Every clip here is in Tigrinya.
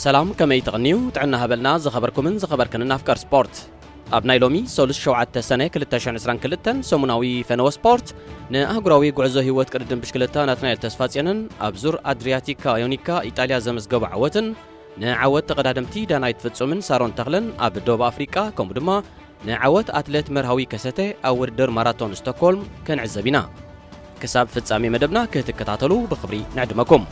سلام كما يتغنيو تعنا هبلنا زخبركمن زخبركن أفكار سبورت أبناي لومي سولس شوعة سنة كلتاشان عسران كلتن سومناوي فنو سبورت نأهجراوي قعزو هيوت كردن بشكلتان أثناء التسفاتينن أبزور أدرياتيكا يونيكا إيطاليا زمزقب عوتن نعوت تقدادمتي دانايت فتسومن سارون تغلن أب دوب أفريقيا كومدما نعوت أتلت مرهوي كسته أو وردر ماراثون ستوكهولم كان عزبنا كساب فتسامي مدبنا كتكتاتلو بخبري نعدمكم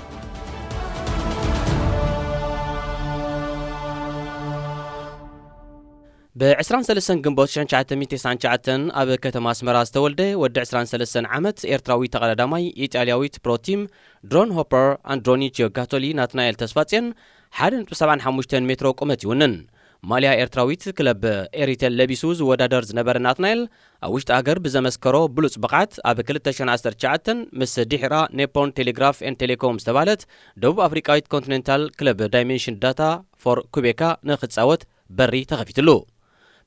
بعسران سلسن جنبوت شنشعة ميتيسان شعتن أب كتما سمراز تولده ود عسران سلسن عمت إيرتراوي تقلدامي إيطالياويت بروتيم درون هوبر أندروني جيوغاتولي ناتنايل تسفاتين حادن بسبعن حموشتن مترو قمت يونن ماليا إيرتراويت كلب إيريتل لبيسوز ودادرز نبر ناتنايل أوشت أجر بزمسكرو بلوس بقعت أب كلتشان عسر شعتن مس دحرا نيبون تيليغراف إن تيليكوم استبالت دوب أفريقايت كونتيننتال كلب دايمنشن داتا فور كوبيكا نخد ساوت بري تغفيتلو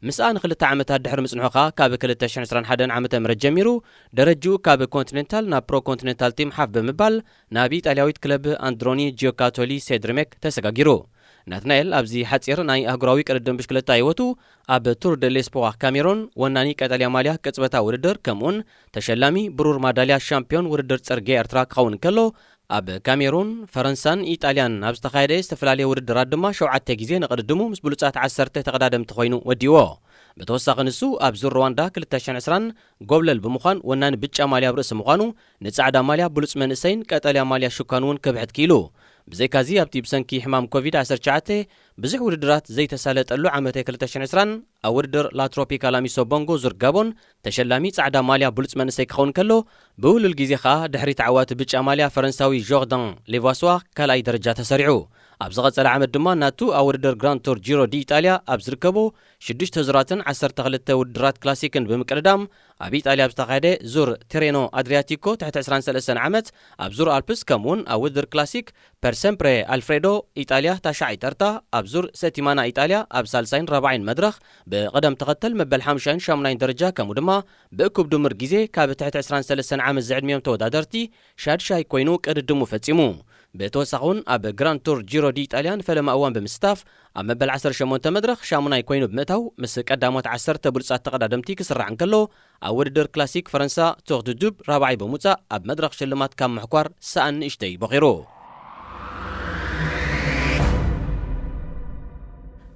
مسأن خلت عمتها دحر مسنحوخا كاب كلتاشان عسران حدن عمتها مرجميرو درجو كاب كونتيننتال نا برو كونتيننتال تيم حاف بمبال نابي إيطالياويت كلب أندروني جيوغاتولي سيدرميك تسقاقيرو ناتنايل أبزي حتير ناي أهجراوي كردن بشكلتا يوتو أب تور دي ليسبوا كاميرون وناني كإيطاليا ماليا كتبتا وردر كمون تشلامي برور ماداليا شامبيون وردر تسرقي ارتراك خون كلو أب كاميرون فرنسان إيطاليان أبز تخايدة استفلالي وردرات دما شوعات تجيزي نقدمو مسبلوصات عسرته تقدادم تخوينو وديوه بتوساق نسو أبزور رواندا كلتاشان عسران قبل بمخان ونان بيتش ماليا برأس مخانو نتساعدا ماليا بلوص منسين كإيطاليا ماليا شوكانون كبحت كيلو بزي كازي أبتي بسنكي حمام كوفيد 19 بزح وردرات زي تسالت اللو عامته كلتاشان عسران أو وردر لا تروبيكالا ميسو بونغو زور غابون تشلامي تساعدا ماليا بلوص منسيك خون كلو بول الجيزي خا دحري تعوات بيتش ماليا فرنساوي جوردان ليفاسوا كالاي درجات تسرعو أبزغت العام دما ناتو أو وردر جراند تور جيرو دي إيطاليا أبزركبو شدش تزراتن 10 وردرات كلاسيكن بمقدام أبي إيطاليا بستقاده زور تيرينو أدرياتيكو تحت 23 عامت أبزور ألبس كمون أو وردر كلاسيك بيرسمبري ألفريدو إيطاليا تاشعي ترتا أبزور سيتيمانا إيطاليا أبسالسين 40 مدرخ بقدم تقتل مبل حمشان شامنين درجة كمودما بأكوب دومر جيزي كاب تحت 23 عام الزعد ميوم تودادرتي شاد شاي كوينو كردمو فتسيمو بتوسعون أب جراند تور جيرو دي إيطاليان فلما أوان بمستاف أما بل 10 مدرخ شامونا يكوينو بمتاو مسك قدامات 10 بلصات تقدادمتي كسر عن كله أو وردر كلاسيك فرنسا تور دو دوب رابعي بموتا أب مدرخ شلمات كام محكوار سأن اشتي بغيرو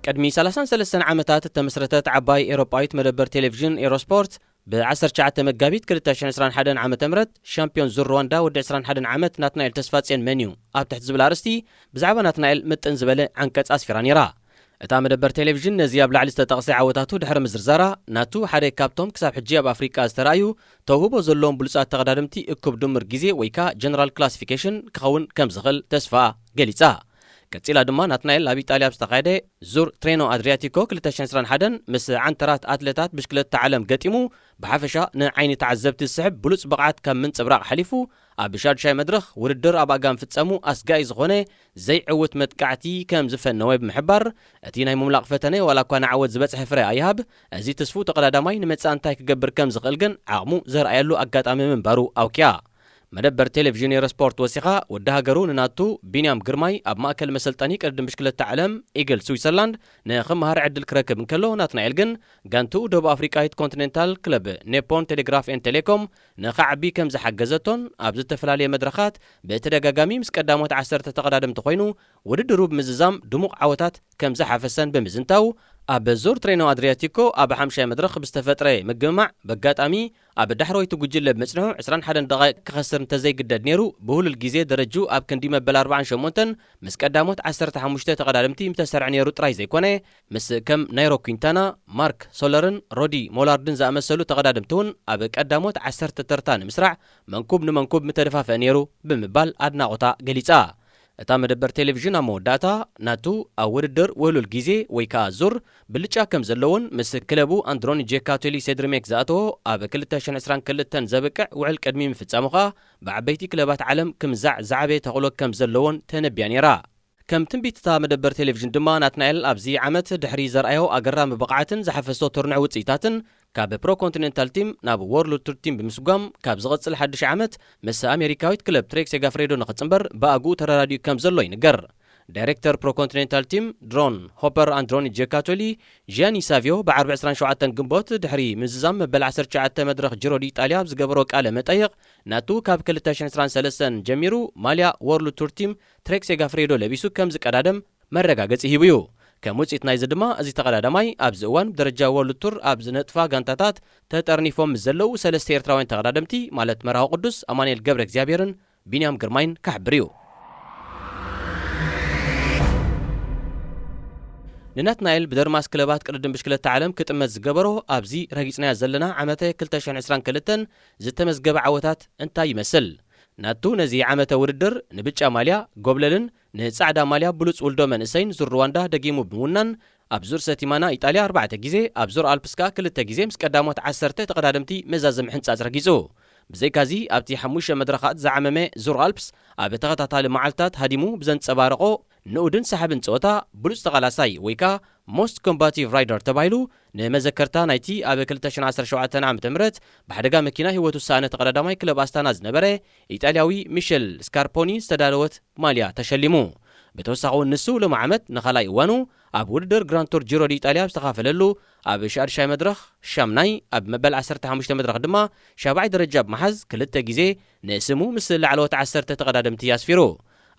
قدمي 33 عامتات تمسرتت عباي إيروبايت مدبر تلفزيون إيروسبورت بعسر شعات مقابيت كلتاشان عسران حدن عامة تمرت شامبيون زور رواندا ود عسران حدن عامت ناتنايل تسفاتسين منيو أب تحت زبل أرستي بزعبا ناتنايل متن زبالة عن كتس أسفراني را اتا مدبر تلفزيون نزياب لعلسة تقصي عوتاتو دحر مزرزارا ناتو حري كابتوم كساب حجية بأفريقيا استرايو توهوبو زلون بلوسات تقدادمتي اكوب دمر جيزي ويكا جنرال كلاسيفيكيشن كخون كم زغل تسفا قليتا كتيلا دما ناتنايل لابي إيطاليا بستقايدة زور ترينو أدرياتيكو كلتاشان عسران حدن مس عنترات أتلتات بشكلة تعلم قتيمو بحفشة نعيني تعذبت السحب بلوس بقعات كم من صبراق حليفو أبشاد شاي مدرخ وردر أباقام فتسامو أسقاي زغوني زي عوت متقعتي كم زفن نويب محبر أتيناي مملاق فتني ولا كان عوت زبت حفري أيهاب أزي تسفو تقلاداماي نمتسان تايك قبر كم زغلقن عغمو زر أيالو أقات أمي من بارو أو كيا مدبر تلفزيون إيروسبورت وثيقة ودها قرون ناتو بينيام قرماي أب ماكل مسلطاني قردم مشكلة تعلم إيجل سويسرلاند ناخم هار عدل كراكب نكلو ناتنا إلغن غانتو دوب أفريقايت كونتيننتال كلب نيبون تيليغراف إن تيليكوم نخعبي كم زحجزتون أبز التفلالية مدرخات بتدقاقامي مسقدامات 10 تقدادم تخوينو ودروب مززام دموق عوتات كم زحفسن بمزنتاو أب زور ترينو أدرياتيكو أب حمشاي مدرخ بستفتري مجمع بقات أمي أب دحروي تجوجل بمسنو 20 دقائق كخسر تزي قداد نيرو بهول الجيزي درجو أب كنديمة بل 4 شمونتن مسقدامات 10 حمشتة تقدادمتي متسرع نيرو تراي زي كونه مس كم نايرو كوينتانا مارك سولرن رودي مولاردن زامسلو تقدادمتون أب قدامات 10 ترتان مسرع منكوب نمنكوب متدفاف نيرو بمبال أدنا غطاء قليتا اتا مدبر تلفزيون موداتا ناتو أو وردر ولو الجيزي ويكا زور بلچا كم زلون مس كلبو أندروني جيكاتولي سيدرميك زاتو أب كلتاشان عسران كلتن زبكع وعل قدمي مفتساموخا بعبيتي كلبات عالم كم زعبي تقولو كم زلون تنبياني را كم تنبيت تا مدبر تلفزيون دما ناتنايل أبزي عمت دحري زرأيو أقرام بقعاتن زحفسو ترنع وطيتاتن كاب برو كونتيننتال تيم ناب وورلد تور تيم بمسقام كاب زغصل حدش عمت مس أمريكاويت كلب تريك سيغافريدو نقصنبر باقو ترى راديو كم زلو ينقر ዳይሬክተር ፕሮ ኮንቲኔንታል ቲም ድሮን ሆፐር አንድሮኒ ጀካቶሊ ጂያኒ ሳቪዮ ብ 27 ግንቦት ድሕሪ ምዝዛም መበል 19 መድረኽ ጅሮ ኢጣልያ ዝገበሮ ቃለ መጠይቕ ናቱ ካብ 2023 ጀሚሩ ማልያ ወርልድ ቱር ቲም ትሬክ ሴጋፍሬዶ ለቢሱ ከም ዝቀዳደም መረጋገፂ ሂቡ እዩ ከም ውፅኢት ናይዚ ድማ እዚ ተቐዳዳማይ ኣብዚ እዋን ብደረጃ ወርልድ ቱር ኣብ ዝነጥፋ ጋንታታት ተጠርኒፎም ዘለው 3 ኤርትራውያን ተቐዳደምቲ ማለት መርሃዊ ቅዱስ ኣማኑኤል ገብረ እግዚኣብሔርን ቢንያም ግርማይን ካሕብር እዩ ንናትናኤል ብደርማስ ክለባት ቅድድም ብሽክለታ ዓለም ክጥመት ዝገበሮ ኣብዚ ረጊፅናያ ዘለና ዓመተ 2022 ዝተመዝገበ ዓወታት እንታይ ይመስል ናቱ ነዚ ዓመተ ውድድር ንብጫ ማልያ ጎብለልን ንጻዕዳ ማልያ ብሉጽ ውልዶ መንእሰይን ዙር ሩዋንዳ ደጊሙ ብምውናን ኣብ ዙር ሰቲማና ኢጣልያ 4 ግዜ ኣብ ዙር ኣልፕስካ 2 ግዜ ምስ ቀዳሞት 10 ተቐዳደምቲ መዛዘም ሕንጻጽ ረጊጹ ብዘይካዚ ኣብቲ 5 መድረኻት ዝዓመመ ዙር ኣልፕስ ኣብ ተኸታታሊ መዓልትታት ሃዲሙ ብዘንጸባረቆ ንኡድን ሰሓብን ፀወታ ብሉጽ ተቓላሳይ ወይ ከዓ ሞስት ኮምባቲቭ ራይደር ተባሂሉ ንመዘከርታ ናይቲ ኣብ 2017 ዓ.ም ብሓደጋ መኪና ህይወቱ ሳነ ተቐዳዳማይ ክለብ ኣስታና ዝነበረ ኢጣልያዊ ሚሸል ስካርፖኒ ዝተዳለወት ማልያ ተሸሊሙ ብተወሳኺ ንሱ ሎሚ ዓመት ንኻልኣይ እዋኑ ኣብ ውድድር ግራንድ ቱር ጂሮ ዲ ኢጣልያ ዝተኻፈለሉ ኣብ ሻድሻይ መድረኽ ሻምናይ ኣብ መበል 15 መድረኽ ድማ 7ይ ደረጃ ብምሓዝ 2 ግዜ ንስሙ ምስ ላዕለዎት 10 ተቐዳደምቲ ኣስፊሩ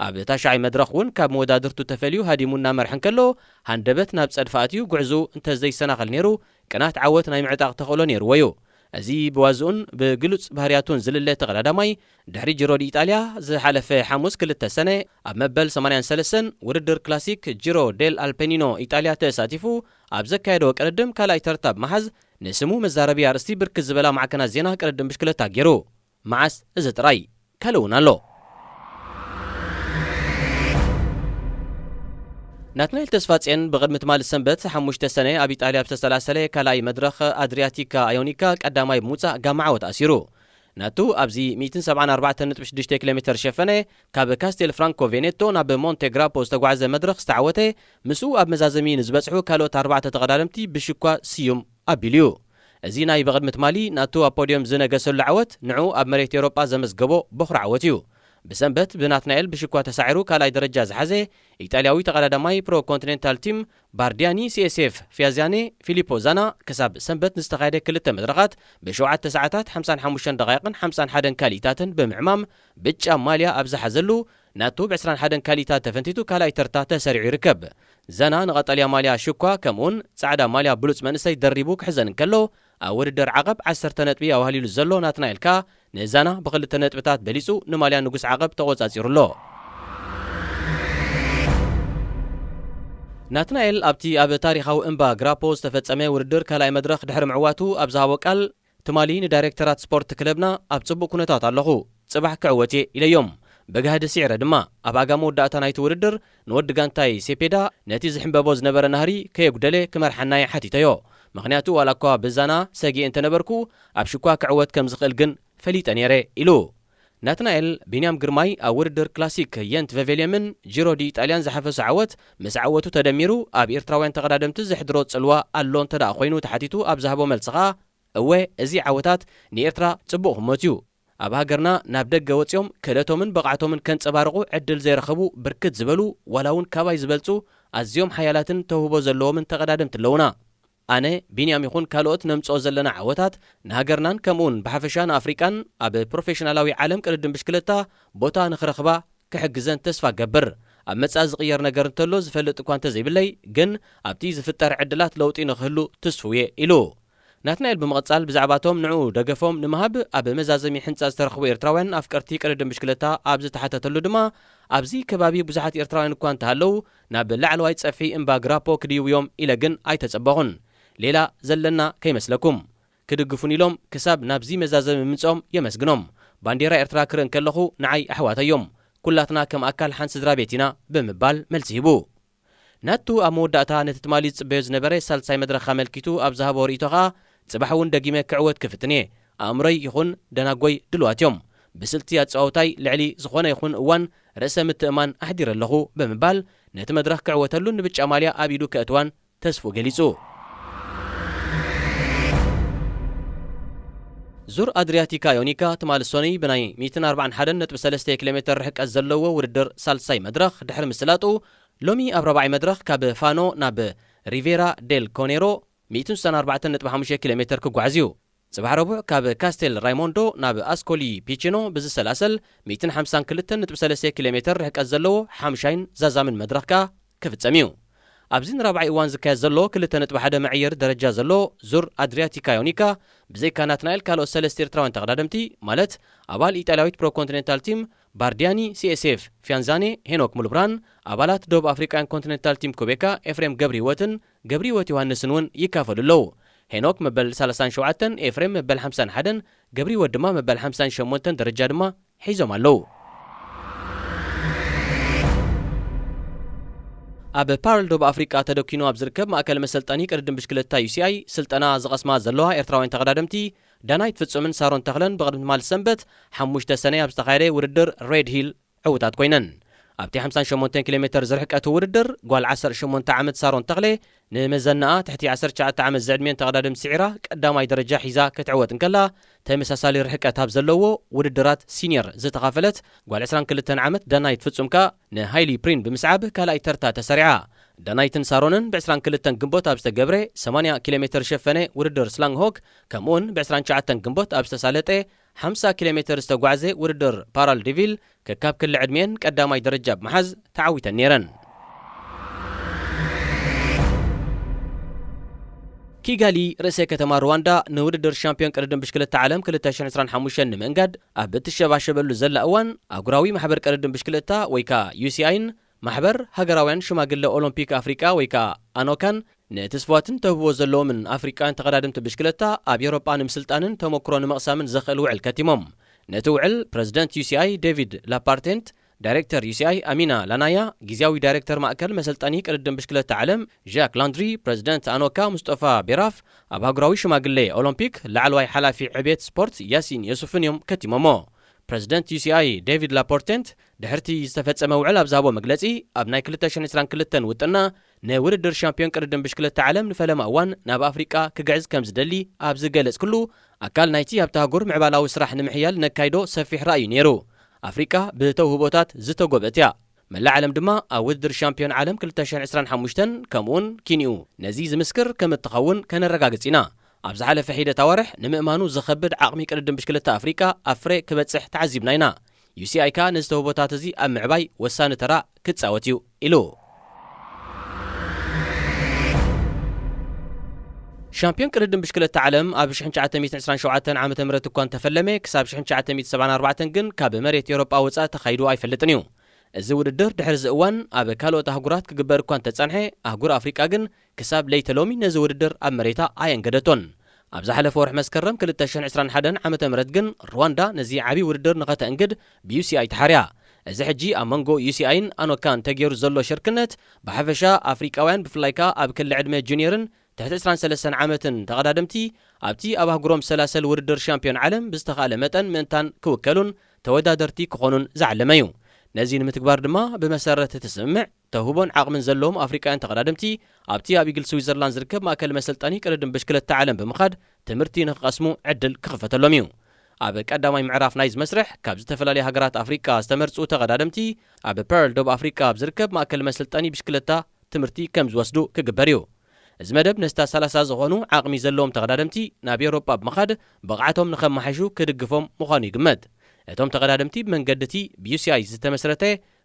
ኣብ ታሻይ መድረኽ እውን ካብ መወዳድርቱ ተፈልዩ ሃዲሙና መርሕን ከሎ ሃንደበት ናብ ጸድፋእትዩ ጉዕዙ እንተዘይሰናኸል ነይሩ ቅናት ዓወት ናይ ምዕጣቕ ተኽእሎ ነይርዎ እዩ እዚ ብዋዝኡን ብግሉጽ ባህርያቱን ዝልለ ተቐዳዳማይ ድሕሪ ጂሮ ዲ ኢጣልያ ዝሓለፈ ሐሙስ 2 ሰነ ኣብ መበል 83 ውድድር ክላሲክ ጂሮ ዴል አልፔኒኖ ኢጣልያ ተሳቲፉ ኣብ ዘካየዶ ቅድድም ካልኣይ ተርታ ብምሓዝ ንስሙ መዛረቢ ኣርእስቲ ብርክት ዝበላ ማዕከናት ዜና ቅድድም ብሽክለታ ገይሩ መዓስ እዚ ጥራይ ካልእ እውን ኣሎ ናትናኤል ተስፋጽዮን ብቕድሚ ትማል ሰንበት 5 ሰነ ኣብ ኢጣልያ ብተሰላሰለ ካልኣይ መድረኽ ኣድሪያቲካ ኣዮኒካ ቀዳማይ ብምውፃእ ጋማ ዓወት ኣሲሩ ናቱ ኣብዚ 174.6 ኪሎ ሜትር ሸፈነ ካብ ካስቴል ፍራንኮ ቬኔቶ ናብ ሞንቴግራፖ ዝተጓዓዘ መድረኽ ዝተዓወተ ምስኡ ኣብ መዛዘሚ ንዝበጽሑ ካልኦት 4 ተቐዳደምቲ ብሽኳ ስዩም ኣቢሉ እዩ እዚ ናይ ብቕድሚ ትማሊ ናቱ ኣብ ፖድዮም ዝነገሰሉ ዓወት ንዑ ኣብ መሬት ኤውሮጳ ዘመዝገቦ በኹሪ ዓወት እዩ ብሰንበት ብናትናኤል ብሽኳ ተሳዒሩ ካልኣይ ደረጃ ዝሓዘ ኢጣልያዊ ተቐዳዳማይ ፕሮ ኮንቲኔንታል ቲም ባርዲያኒ ሲኤስኤፍ ፊያዚያኔ ፊሊፖ ዛና ክሳብ ሰንበት ንዝተኻየደ 2 መድረኻት ብ7 ሰዓታት 55 ደቂቕን 51 ካሊእታትን ብምዕማም ብጫ ማልያ ኣብ ዝሓዘሉ ናቱ ብ21 ካሊእታት ተፈንቲቱ ካልኣይ ተርታ ተሰሪዑ ይርከብ ዛና ንቐጠልያ ማልያ ሽኳ ከምኡውን ጻዕዳ ማልያ ብሉጽ መንእሰይ ደሪቡ ክሕዘን እንከሎ ኣብ ውድድር ዓቐብ 10 ነጥቢ ኣዋህሊሉ ዘሎ ናትናኤልካ ንዛና ብ2 ነጥብታት በሊጹ ንማልያ ንጉስ ዓቐብ ተቖጻጺሩሎ ናትናኤል ኣብቲ ኣብ ታሪኻዊ እምባ ግራፖ ዝተፈጸመ ውድድር ካልኣይ መድረኽ ድሕሪ ምዕዋቱ ኣብ ዝሃቦ ቃል ትማሊ ንዳይሬክተራት ስፖርት ክለብና ኣብ ጽቡቕ ኩነታት ኣለኹ ጽባሕ ክዕወት እየ ኢለዮም በጋህዲ ሲዕረ ድማ ኣብ ኣጋሞ ወዳእታ ናይቲ ውድድር ንወዲ ጋንታይ ሴፔዳ ነቲ ዝሕንበቦ ዝነበረ ናህሪ ከየጉደለ ክመርሐናይ ሓቲተዮ ምኽንያቱ ዋላ እኳ ብዛና ሰጊእ እንተነበርኩ ኣብ ሽኳ ክዕወት ከም ዝኽእል ግን ፈሊጠ ነይረ ኢሉ ናትናኤል ቢንያም ግርማይ ኣብ ውድድር ክላሲክ የንት ቬቬልየምን ጂሮ ዲ ኢጣልያን ዝሓፈሱ ዓወት ምስ ዓወቱ ተደሚሩ ኣብ ኤርትራውያን ተቐዳደምቲ ዝሕድሮ ጽልዋ ኣሎ እንተደኣ ኮይኑ ተሓቲቱ ኣብ ዝሃቦ መልስኻ እወ እዚ ዓወታት ንኤርትራ ጽቡቕ ህሞት እዩ ኣብ ሃገርና ናብ ደገ ወፂኦም ክእለቶምን ብቕዓቶምን ከንጸባርቑ ዕድል ዘይረኸቡ ብርክት ዝበሉ ዋላ እውን ካባይ ዝበልጹ ኣዝዮም ሓያላትን ተውህቦ ዘለዎምን ተቐዳደምቲ ኣለውና ኣነ ቢንያም ይኹን ካልኦት ነምጽኦ ዘለና ዓወታት ንሃገርናን ከምኡውን ብሓፈሻ ንኣፍሪቃን ኣብ ፕሮፌሽናላዊ ዓለም ቅድድም ብሽክለታ ቦታ ንኽረኽባ ክሕግዘን ተስፋ ገብር ኣብ መጻኢ ዝቕየር ነገር እንተሎ ዝፈልጥ እኳ እንተዘይብለይ ግን ኣብቲ ዝፍጠር ዕድላት ለውጢ ንኽህሉ ተስፍውየ ኢሉ ናትናኤል ብምቕጻል ብዛዕባቶም ንዑ ደገፎም ንምሃብ ኣብ መዛዘሚ ሕንጻ ዝተረኽቡ ኤርትራውያን ኣፍቀርቲ ቅድድም ብሽክለታ ኣብ ዝተሓተተሉ ድማ ኣብዚ ከባቢ ብዙሓት ኤርትራውያን እኳ እንተሃለዉ ናብ ላዕለዋይ ጸፍሒ እምባ ግራፖ ክድይውዮም ኢለ ግን ኣይተጸበኹን ሌላ ዘለና ከይመስለኩም ክድግፉን ኢሎም ክሳብ ናብዚ መዛዘሚ ምምጾም የመስግኖም ባንዴራ ኤርትራ ክርእን ከለኹ ንዓይ ኣሕዋተዮም ኩላትና ከም ኣካል ሓንቲ ስድራ ቤት ኢና ብምባል መልሲ ሂቡ ናቱ ኣብ መወዳእታ ነቲ ትማሊ ዝጽበዮ ዝነበረ ሳልሳይ መድረኽ ኣመልኪቱ ኣብ ዝሃቦ ርእይቶ ኸኣ ጽባሕ እውን ደጊመ ክዕወት ክፍትን እየ ኣእምሮይ ይኹን ደናጎይ ድልዋት እዮም ብስልቲ ኣጸዋውታይ ልዕሊ ዝኾነ ይኹን እዋን ርእሰ ምትእማን ኣሕዲር ኣለኹ ብምባል ነቲ መድረኽ ክዕወተሉ ንብጫ ማልያ ኣብ ኢዱ ከእትዋን ተስፉ ገሊጹ ዙር ኣድሪያቲካ ዮኒካ ትማል ሶኒ ብናይ 141.3 ኪሎሜትር ርሕቀት ዘለዎ ውድድር ሳልሳይ መድረኽ ድሕሪ ምስላጡ ሎሚ ኣብ ረባዒ መድረኽ ካብ ፋኖ ናብ ሪቬራ ዴል ኮኔሮ 164.5 ኪሎሜትር ክጓዓዝ እዩ። ጽባሕ ረቡዕ ካብ ካስቴል ራይሞንዶ ናብ ኣስኮሊ ፒቺኖ ብዝሰላሰል 152.3 ኪሎሜትር ርሕቀት ዘለዎ ሓምሻይን ዛዛምን መድረኽ ከ ክፍጸም እዩ። ኣብዚ ንራብዓይ እዋን ዝካየድ ዘሎ 2.1 መዕየር ደረጃ ዘሎ ዙር ኣድሪያቲካ ዮኒካ ብዘይካ ናትናኤል ካልኦት ሰለስተ ኤርትራውያን ተቐዳደምቲ ማለት ኣባል ኢጣልያዊት ፕሮ ኮንቲኔንታል ቲም ባርዲያኒ ሲኤስኤፍ ፊያንዛኔ ሄኖክ ሙልብራን ኣባላት ደቡብ አፍሪካን ኮንቲኔንታል ቲም ኮቤካ ኤፍሬም ገብሪ ህይወትን ገብሪ ህይወት ዮሃንስን እውን ይካፈሉ ኣለዉ። ሄኖክ መበል 37 ኤፍሬም መበል 51 ገብሪ ህይወት ድማ መበል 58 ደረጃ ድማ ሒዞም ኣለዉ። ኣብ ፓርል ደቡብ አፍሪካ ተደኪኑ ኣብ ዝርከብ ማእከል መሰልጠኒ ቅድድም ብሽክለታ ዩሲአይ ስልጠና ዝቐስማ ዘለዋ ኤርትራውያን ተቐዳደምቲ ዳናይት ፍጹምን ሳሮን ተኽለን ብቕድሚ ትማል ሰንበት 5 ሰነ ኣብ ዝተኻየደ ውድድር ሬድ ሂል ዕውታት ኮይነን። ኣብቲ 58 ኪሎሜትር ዝርሕቀቱ ውድድር ጓል 18 ዓመት ሳሮን ተኽለ ንመዘናኣ ትሕቲ 19 ዓመት ዘዕድሜን ተቐዳድም ስዒራ ቀዳማይ ደረጃ ሒዛ ክትዕወት እንከላ ተመሳሳሊ ርሕቀት ኣብ ዘለዎ ውድድራት ሲኒየር ዝተኻፈለት ጓል 22 ዓመት ዳናይት ፍጹምካ ንሃይሊ ፕሪን ብምስዓብ ካልኣይ ተርታ ተሰሪዓ። ዳናይትን ሳሮንን ብ22 ግንቦት ኣብ ዝተገብረ 80 ኪሎሜትር ሸፈነ ውድድር ስላንግሆክ ከምኡውን ብ29 ግንቦት ኣብ ዝተሳለጠ 50 ኪሎሜትር ዝተጓዓዘ ውድድር ፓራል ዲቪል ከካብ ክሊ ዕድሜን ቀዳማይ ደረጃ ብምሓዝ ተዓዊተን ነይረን። ኪጋሊ ርእሰ ከተማ ሩዋንዳ ንውድድር ሻምፒዮን ቅድድም ብሽክለታ ዓለም 2025 ንምእንጋድ ኣብ እትሸባሸበሉ ዘላ እዋን ኣህጉራዊ ማሕበር ቅድድም ብሽክለታ ወይካ ዩሲአይን ማሕበር ሃገራውያን ሽማግለ ኦሎምፒክ አፍሪካ ወይካ ኣኖካን ንትስፋትን ተህብዎ ዘለዎምን ኣፍሪካውያን ተቐዳድምቲ ብሽክለታ ኣብ ኤውሮጳ ንምስልጣንን ተመክሮ ንምቕሳምን ዘኽእል ውዕል ከቲሞም። ነቲ ውዕል ፕረዚደንት ዩሲአይ ዴቪድ ላፓርቴንት፣ ዳይሬክተር ዩሲአይ ኣሚና ላናያ፣ ጊዜያዊ ዳይሬክተር ማእከል መሰልጠኒ ቅድድም ብሽክለታ ዓለም ዣክ ላንድሪ፣ ፕረዚደንት ኣኖካ ሙስጠፋ ቤራፍ፣ ኣብ ሃገራዊ ሽማግለ ኦሎምፒክ ላዕለዋይ ሓላፊ ዕብየት ስፖርት ያሲን የሱፍን እዮም ከቲሞሞ። ፕረዚደንት ዩሲአይ ዴቪድ ላፖርቴንት ድሕርቲ ዝተፈጸመ ውዕል ኣብ ዝሃቦ መግለጺ ኣብ ናይ 2022 ውጥና ንውድድር ሻምፒዮን ቅድድም ብሽክለታ ዓለም ንፈለማ እዋን ናብ ኣፍሪቃ ክግዕዝ ከም ዝደሊ ኣብ ዝገለጽ ኩሉ ኣካል ናይቲ ኣብቲ ሃገር ምዕባላዊ ስራሕ ንምሕያል ነካይዶ ሰፊሕ ራእዩ ነይሩ። ኣፍሪቃ ብተውህቦታት ዝተጎብአት እያ። መላእ ዓለም ድማ ኣብ ውድድር ሻምፒዮን ዓለም 2025 ከምኡውን ኪንኡ ነዚ ዝምስክር ከም እትኸውን ከነረጋግጽ ኢና። ኣብ ዝሓለፈ ሒደት ኣዋርሕ ንምእማኑ ዝኸብድ ዓቕሚ ቅድድም ብሽክለታ ኣፍሪቃ ኣብ ፍሬ ክበጽሕ ተዓዚብና ኢና። ዩሲአይ ካ ንዝተውህቦታት እዚ ኣብ ምዕባይ ወሳኒ ተራ ክጻወት እዩ ኢሉ። ሻምፒዮን ቅድድም ብሽክለታ ዓለም ኣብ 1927 ዓ.ም እኳ እንተፈለመ ክሳብ 1974 ግን ካብ መሬት ኤውሮጳ ወፃእ ተኻይዱ ኣይፈልጥን እዩ። እዚ ውድድር ድሕሪ ዚ እዋን ኣብ ካልኦት ኣህጉራት ክግበር እኳ እንተጸንሐ ኣህጉር ኣፍሪቃ ግን ክሳብ ለይተ ሎሚ ነዚ ውድድር ኣብ መሬታ ኣየንገደቶን። ኣብ ዝሓለፈ ወርሒ መስከረም 2021 ዓ.ም ግን ሩዋንዳ ነዚ ዓብዪ ውድድር ንኸተእንግድ ብዩሲአይ ተሓርያ። እዚ ሕጂ ኣብ መንጎ ዩሲአይን ኣኖካን ተገይሩ ዘሎ ሽርክነት ብሓፈሻ ኣፍሪቃውያን ብፍላይካ ኣብ ክሊ ዕድመ ጁኒየርን ትሕቲ 23 ዓመትን ተቐዳደምቲ ኣብቲ ኣብ ኣህጉሮም ሰላሰል ውድድር ሻምፒዮን ዓለም ብዝተኻእለ መጠን ምእንታን ክውከሉን ተወዳደርቲ ክኾኑን ዝዓለመ እዩ። ነዚ ንምትግባር ድማ ብመሰረት ትስምዕ ተውህቦን ዓቕምን ዘለዎም ኣፍሪቃውያን ተቐዳደምቲ ኣብቲ ኣብ ኢግል ስዊዘርላንድ ዝርከብ ማእከል መሰልጠኒ ቅድድም ብሽክለታ ዓለም ብምኻድ ትምህርቲ ንኽቐስሙ ዕድል ክኽፈተሎም እዩ። ኣብ ቀዳማይ ምዕራፍ ናይ ዝመስርሕ ካብ ዝተፈላለዩ ሃገራት ኣፍሪቃ ዝተመርጹ ተቐዳደምቲ ኣብ ፐርል ደቡብ ኣፍሪካ ኣብ ዝርከብ ማእከል መሰልጠኒ ብሽክለታ ትምህርቲ ከም ዝወስዱ ክግበር እዩ። እዚ መደብ ነስታ 30 ዝኾኑ ዓቕሚ ዘለዎም ተቐዳደምቲ ናብ ኤውሮጳ ብምኻድ ብቕዓቶም ንኸመሓሹ ክድግፎም ምዃኑ ይግመት። እቶም ተቐዳደምቲ ብመንገድቲ ብዩሲአይ ዝተመስረተ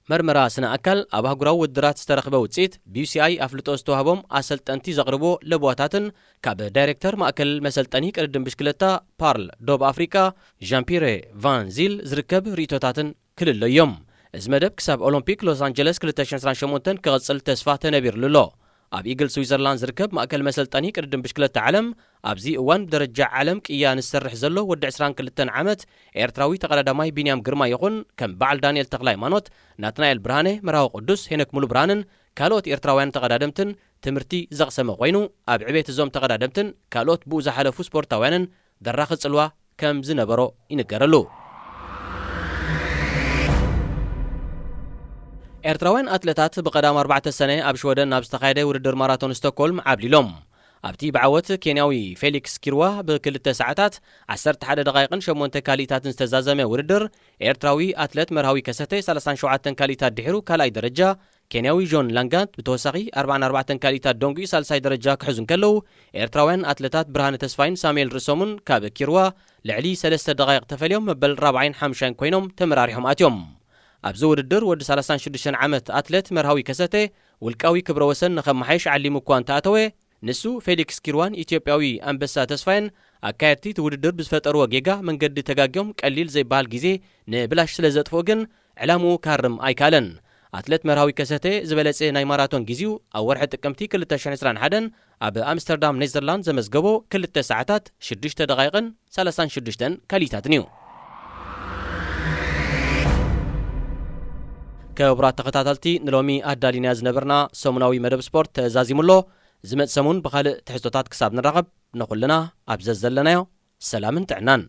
መርመራ ስነ ኣካል ኣብ ኣህጉራዊ ውድድራት ዝተረኽበ ውፅኢት ብዩሲአይ ኣፍልጦ ዝተዋህቦም ኣሰልጠንቲ ዘቕርቦ ለቦታትን ካብ ዳይሬክተር ማእከል መሰልጠኒ ቅድድም ብሽክለታ ፓርል ደቡብ ኣፍሪካ ዣምፒሬ ቫን ዚል ዝርከብ ርእቶታትን ክልሎ እዮም። እዚ መደብ ክሳብ ኦሎምፒክ ሎስ አንጀለስ 2028 ክቕጽል ተስፋ ተነቢሩሉ ኣሎ። ኣብ ኢግል ስዊዘርላንድ ዝርከብ ማእከል መሰልጠኒ ቅድድም ብሽክለታ ዓለም ኣብዚ እዋን ብደረጃ ዓለም ቅያ ንሰርሕ ዘሎ ወዲ 22 ዓመት ኤርትራዊ ተቐዳዳማይ ቢንያም ግርማ ይኹን ከም በዓል ዳንኤል ተክላይ ማኖት፣ ናትናኤል ብርሃኔ፣ መራዊ ቅዱስ፣ ሄኖክ ሙሉ ብርሃንን ካልኦት ኤርትራውያን ተቐዳደምትን ትምህርቲ ዘቕሰመ ኮይኑ ኣብ ዕቤት እዞም ተቐዳደምትን ካልኦት ብኡ ዝሓለፉ ስፖርታውያንን ደራኺ ጽልዋ ከም ዝነበሮ ይንገረሉ። ኤርትራውያን ኣትሌታት ብቐዳም 4 ሰነ ኣብ ሽወደን ናብ ዝተኻየደ ውድድር ማራቶን ስቶክሆልም ዓብሊሎም። ኣብቲ ብዓወት ኬንያዊ ፌሊክስ ኪርዋ ብ2 ሰዓታት 11 ደቂቃን 8 ካሊታትን ዝተዛዘመ ውድድር ኤርትራዊ ኣትሌት መርሃዊ ከሰተ 37 ካሊታት ድሕሩ ካልኣይ ደረጃ ኬንያዊ ጆን ላንጋት ብተወሳኺ 44 ካሊታት ደንጉ ሳልሳይ ደረጃ ክሕዙን ከለው ኤርትራውያን ኣትሌታት ብርሃነ ተስፋይን ሳሙኤል ርሶምን ካብ ኪርዋ ልዕሊ 3 ደቂቕ ተፈልዮም መበል 45 ኮይኖም ተመራሪሖም ኣትዮም ኣብዚ ውድድር ወዲ 36 ዓመት ኣትሌት መርሃዊ ከሰተ ውልቃዊ ክብረ ወሰን ንኸመሓይሽ ዓሊሙ እኳ እንተኣተወ ንሱ ፌሊክስ ኪርዋን ኢትዮጵያዊ ኣንበሳ ተስፋይን ኣካየድቲ ውድድር ብዝፈጠርዎ ጌጋ መንገዲ ተጋጊዮም ቀሊል ዘይበሃል ግዜ ንብላሽ ስለ ዘጥፍኦ ግን ዕላምኡ ካርም ኣይካለን ኣትሌት መርሃዊ ከሰተ ዝበለጸ ናይ ማራቶን ግዚኡ ኣብ ወርሒ ጥቅምቲ 2021 ኣብ ኣምስተርዳም ኔዘርላንድ ዘመዝገቦ 2 ሰዓታት 6 ደቂቕን 36 ካሊታትን እዩ ክቡራት ተኸታተልቲ ንሎሚ ኣዳሊና ዝነበርና ሰሙናዊ መደብ ስፖርት ተዛዚሙሎ ዝመጽ ሰሙን ብኻልእ ትሕዝቶታት ክሳብ ንራኸብ ንኹልና ኣብ ዘለናዮ ሰላምን ጥዕናን